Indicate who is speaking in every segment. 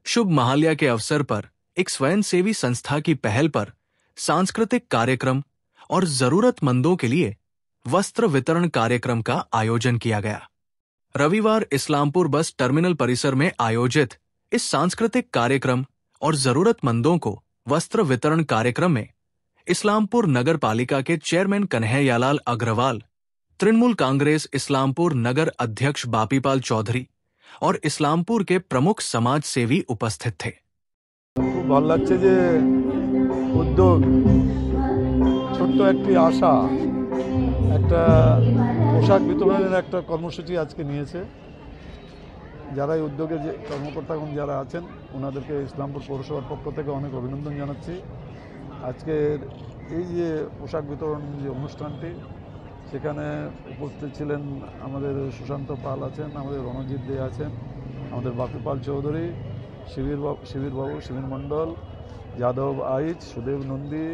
Speaker 1: शुभ महालया के अवसर पर एक स्वयंसेवी संस्था की पहल पर सांस्कृतिक कार्यक्रम और जरूरतमंदों के लिए वस्त्र वितरण कार्यक्रम का आयोजन किया गया। रविवार इस्लामपुर बस टर्मिनल परिसर में आयोजित इस सांस्कृतिक कार्यक्रम और जरूरतमंदों को वस्त्र वितरण कार्यक्रम में इस्लामपुर नगर पालिका के चेयरमैन कन्हैयालाल अग्रवाल, तृणमूल कांग्रेस इस्लामपुर नगर अध्यक्ष बापीपाल चौधरी और इस्लामपुर के प्रमुख समाज सेवी उपस्थित थे।
Speaker 2: খুব ভালো লাগছে যে উদ্যোগ ছোট্ট একটি আশা একটা পোশাক বিতরণের একটা কর্মসূচি আজকে নিয়েছে। যারা এই উদ্যোগে যে কর্মকর্তাগণ যারা আছেন ওনাদেরকে ইসলামপুর পৌরসভার পক্ষ থেকে অনেক অভিনন্দন জানাচ্ছি। আজকের এই যে পোশাক বিতরণ যে অনুষ্ঠানটি সেখানে উপস্থিত ছিলেন আমাদের সুশান্ত পাল আছেন, আমাদের রণজিৎ দে আছেন, আমাদের বাপীপাল চৌধুরী, শিবির বাবু, শিবির মণ্ডল, যাদব আইচ, সুদেব নন্দী,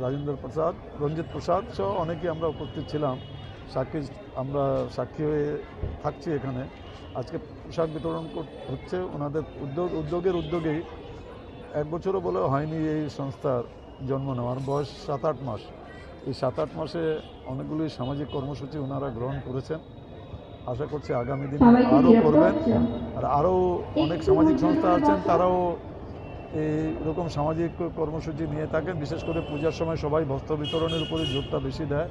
Speaker 2: রাজেন্দ্র প্রসাদ, রঞ্জিত প্রসাদ সহ অনেকেই আমরা উপস্থিত ছিলাম। আমরা সাক্ষী হয়ে থাকছি এখানে। আজকে পোশাক বিতরণ হচ্ছে ওনাদের উদ্যোগের উদ্যোগেই। এক বছরও বলে হয়নি এই সংস্থার জন্ম নেওয়ার, বয়স 7-8 মাস। এই 7-8 মাসে অনেকগুলি সামাজিক কর্মসূচি ওনারা গ্রহণ করেছেন। আশা করছি আগামী দিনে আরও করবেন। আর আরও অনেক সামাজিক সংস্থা আছেন তারাও এইরকম সামাজিক কর্মসূচি নিয়ে থাকেন। বিশেষ করে পূজার সময় সবাই বস্ত্র বিতরণের উপরে জোরটা বেশি দেয়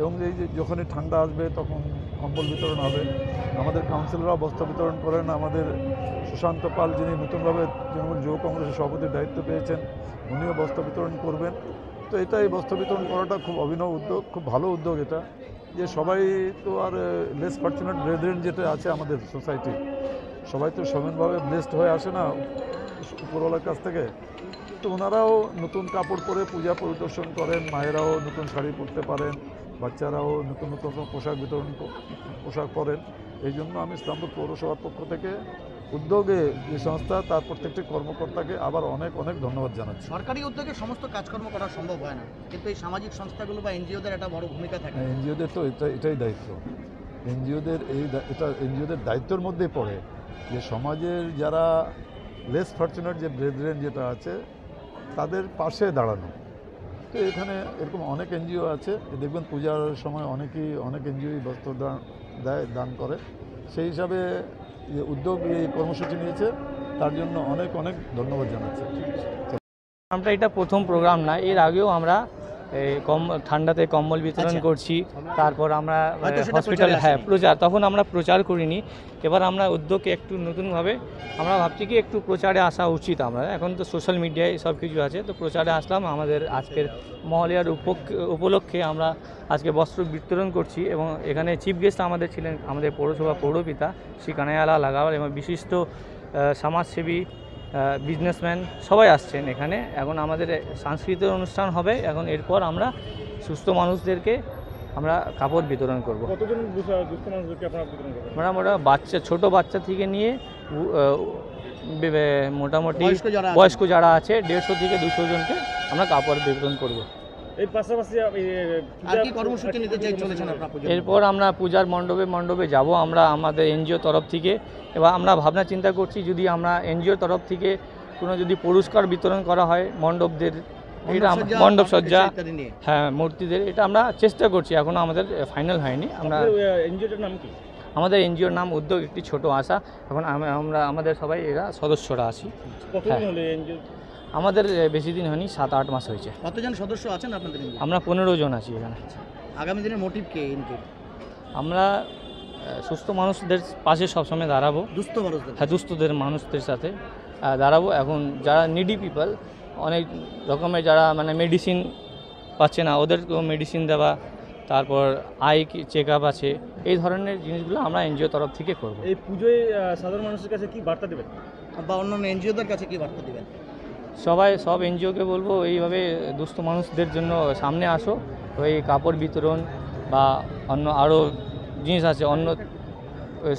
Speaker 2: এবং এই যে যখনই ঠান্ডা আসবে তখন কম্বল বিতরণ হবে। আমাদের কাউন্সিলররাও বস্ত্র বিতরণ করেন। আমাদের সুশান্ত পাল যিনি নতুনভাবে তৃণমূল যুব কংগ্রেসের সভাপতির দায়িত্ব পেয়েছেন উনিও বস্ত্র বিতরণ করবেন। তো এই বস্ত্র বিতরণ করাটা খুব অভিনব উদ্যোগ, খুব ভালো উদ্যোগ এটা। যে সবাই তো আর লেস ফরচুনেট ব্রেদারেন যেটা আছে আমাদের সোসাইটি, সবাই তো সমানভাবে ব্লেসড হয়ে আসে না উপরওয়ালার কাছ থেকে। তো ওনারাও নতুন কাপড় পরে পূজা পরিদর্শন করেন, মায়েরাও নতুন শাড়ি পরতে পারেন, বাচ্চারাও নতুন নতুন পোশাক পরেন। এই জন্য আমি ইসলামপুর পৌরসভার পক্ষ থেকে উদ্যোগে যে সংস্থা তার প্রত্যেকটি কর্মকর্তাকে আবার অনেক অনেক ধন্যবাদ জানাচ্ছি।
Speaker 3: সরকারি উদ্যোগে সমস্ত কাজকর্ম করা সম্ভব হয় না, কিন্তু এই সামাজিক সংস্থাগুলো বা এনজিওদের একটা বড় ভূমিকা থাকে।
Speaker 2: এনজিওদের তো এটাই দায়িত্ব। এনজিওদের দায়িত্বের মধ্যেই পড়ে যে সমাজের যারা লেস ফরচুনেট যে ব্রেদারেন যেটা আছে তাদের পাশে দাঁড়ানো। তো এখানে এরকম অনেক এনজিও আছে, দেখবেন পূজার সময় অনেক এনজিওই বস্ত্র দান করে। সেই হিসাবে যে উদ্যোগ এই কর্মসূচি নিয়েছে তার জন্য অনেক অনেক ধন্যবাদ জানাচ্ছি।
Speaker 4: আমরা এটা প্রথম প্রোগ্রাম না, এর আগেও আমরা ঠান্ডাতে কম্বল বিতরণ করছি। তারপর আমরা হসপিটাল প্রচার, তখন আমরা প্রচার করিনি। এবার আমরা উদ্যোগকে একটু নতুনভাবে আমরা ভাবছি কি একটু প্রচারে আসা উচিত। আমরা এখন তো সোশ্যাল মিডিয়ায় সব কিছু আছে, তো প্রচারে আসলাম। আমাদের আজকের মহালয়ার উপলক্ষে আমরা আজকে বস্ত্র বিতরণ করছি এবং এখানে চিফ গেস্ট আমাদের ছিলেন আমাদের পৌরসভা পৌরপিতা শ্রী কানাইয়ালাল আগাওয়াল এবং বিশিষ্ট সমাজসেবী বিজনেসম্যান সবাই আসছেন এখানে। এখন আমাদের সাংস্কৃতিক অনুষ্ঠান হবে। এখন এরপর আমরা সুস্থ মানুষদেরকে আমরা কাপড় বিতরণ করব।
Speaker 5: কতজন সুস্থ মানুষদেরকে আপনারা বিতরণ করবেন?
Speaker 4: আমরা ছোট বাচ্চা থেকে নিয়ে মোটামুটি বয়স্ক যারা আছে 150 থেকে 200 জনকে আমরা কাপড় বিতরণ করব।
Speaker 5: এই পাশাপাশি
Speaker 3: আর কি কর্মসূচি নিতে চলেছেন আপনারা?
Speaker 4: এরপর আমরা পূজার মণ্ডপে যাব আমরা আমাদের এনজিও তরফ থেকে। এবার আমরা ভাবনা চিন্তা করছি যদি আমরা এনজিওর তরফ থেকে কোনো যদি পুরস্কার বিতরণ করা হয় মণ্ডপদের, এটা মণ্ডপ সজ্জা, হ্যাঁ মূর্তিদের, এটা আমরা চেষ্টা করছি, এখনও আমাদের ফাইনাল হয়নি। আমরা
Speaker 5: এনজিওটার নাম কি? আমাদের
Speaker 4: এনজিওর নাম উদ্যোগ একটি ছোট আশা। এখন আমাদের সবাই এরা সদস্যরা আছি। আমাদের বেশি দিন হয়নি, 7-8 মাস হয়েছে।
Speaker 3: কতজন সদস্য আছেন আপনাদের?
Speaker 4: আমরা 15 জন আছি এখানে।
Speaker 3: আগামী দিনের মোটিভ কে?
Speaker 4: আমরা সুস্থ মানুষদের পাশে সবসময় দাঁড়াবো, দুস্থদের মানুষদের সাথে দাঁড়াবো। এখন যারা নিডি পিপল, অনেক রকমের যারা মেডিসিন পাচ্ছে না ওদেরকেও মেডিসিন দেওয়া, তারপর আই চেক আপ আছে, এই ধরনের জিনিসগুলো আমরা এনজিও তরফ থেকে করব।
Speaker 5: এই পুজোয় সাধারণ মানুষের কাছে কি বার্তা দেবেন
Speaker 3: বা অন্যান্য এনজিওদের কাছে কি বার্তা দেবেন?
Speaker 4: সব এনজিওকে বলবো এইভাবে দুস্থ মানুষদের জন্য সামনে আসো। ওই কাপড় বিতরণ বা অন্য আরও জিনিস আছে, অন্য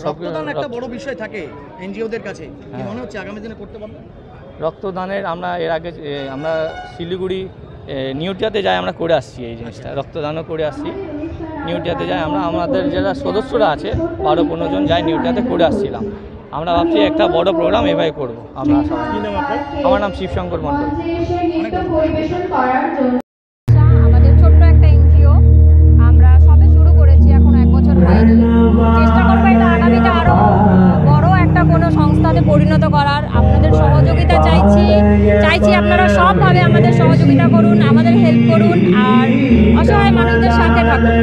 Speaker 3: রক্তদান একটা বড় বিষয় থাকে এনজিওদের কাছে, কি মনে হচ্ছে আগামী দিনে করতে পারবেন?
Speaker 4: রক্তদানের আমরা এর আগে আমরা শিলিগুড়ি নিউটিয়াতে যাই, আমরা করে আসছি এই জিনিসটা, রক্তদানও করে আসছি। নিউটিয়াতে যাই আমরা, আমাদের যারা সদস্যরা আছে 12-15 জন যাই নিউটিয়াতে করে আসছিলাম। আমরা ভাবছি একটা বড় প্রোগ্রাম এভাবে করবো আমরা সবাই।
Speaker 5: কি নাম আপনার?
Speaker 4: আমার নাম শিবশঙ্কর মণ্ডল।
Speaker 6: আমাদের ছোট্ট একটা এনজিও, আমরা সবে শুরু করেছি, এখন 1 বছর হয়নি। চেষ্টা করবো এটা আগামীতে আরো বড় একটা কোনো সংস্থাতে পরিণত করার। আপনাদের সহযোগিতা চাইছি আপনারা সবভাবে আমাদের সহযোগিতা করুন, আমাদের হেল্প করুন আর অসহায় মানুষদের সাথে থাকুন।